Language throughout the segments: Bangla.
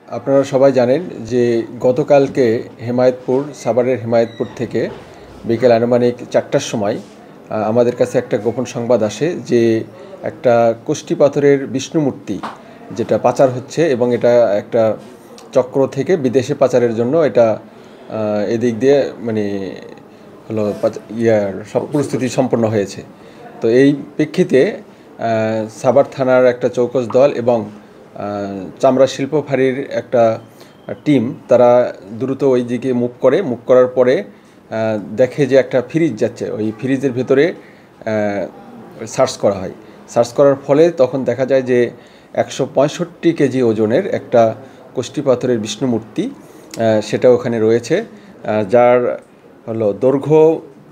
আপনারা সবাই জানেন যে গতকালকে হেমায়েতপুর সাভারের হেমায়েতপুর থেকে বিকেল আনুমানিক 4টার সময় আমাদের কাছে একটা গোপন সংবাদ আসে যে একটা কষ্টি পাথরের বিষ্ণু মূর্তি যেটা পাচার হচ্ছে এবং এটা একটা চক্র থেকে বিদেশে পাচারের জন্য এটা এদিক দিয়ে মানে হলো সব প্রস্তুতি সম্পন্ন হয়েছে। তো এই প্রেক্ষিতে সাভার থানার একটা চৌকস দল এবং চামড়া শিল্প ফাঁড়ির একটা টিম তারা দ্রুত ওই দিকে মুভ করার পরে দেখে যে একটা ফ্রিজ যাচ্ছে, ওই ফ্রিজের ভেতরে সার্চ করা হয়। সার্চ করার ফলে তখন দেখা যায় যে 165 কেজি ওজনের একটা কষ্টি পাথরের বিষ্ণু মূর্তি সেটা ওখানে রয়েছে, যার হলো দৈর্ঘ্য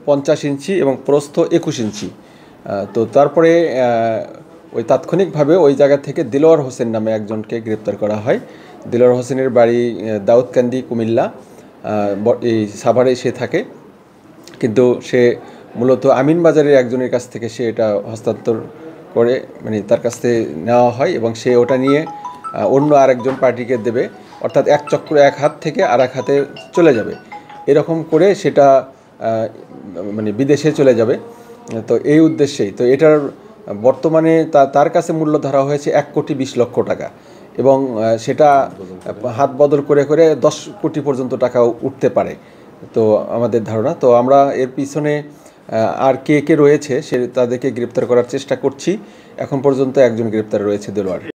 50 ইঞ্চি এবং প্রস্থ 21 ইঞ্চি। তো তারপরে ওই তাৎক্ষণিকভাবে ওই জায়গা থেকে দিলওয়ার হোসেন নামে একজনকে গ্রেপ্তার করা হয়। দিলওয়ার হোসেনের বাড়ি দাউদকান্দি, কুমিল্লা। এই সাভারে সে থাকে, কিন্তু সে মূলত আমিন বাজারের একজনের কাছ থেকে সে এটা হস্তান্তর করে, মানে তার কাছ থেকে নেওয়া হয় এবং সে ওটা নিয়ে অন্য আরেকজন পার্টিকে দেবে, অর্থাৎ এক চক্র এক হাত থেকে আর এক হাতে চলে যাবে, এরকম করে সেটা মানে বিদেশে চলে যাবে। তো এই উদ্দেশ্যেই তো এটার বর্তমানে তার কাছে মূল্য ধরা হয়েছে 1,20,00,000 টাকা এবং সেটা হাত বদল করে করে 10 কোটি পর্যন্ত টাকা উঠতে পারে তো আমাদের ধারণা। তো আমরা এর পিছনে আর কে কে রয়েছে সে তাদেরকে গ্রেপ্তার করার চেষ্টা করছি। এখন পর্যন্ত একজন গ্রেপ্তার রয়েছে দেলোয়ার।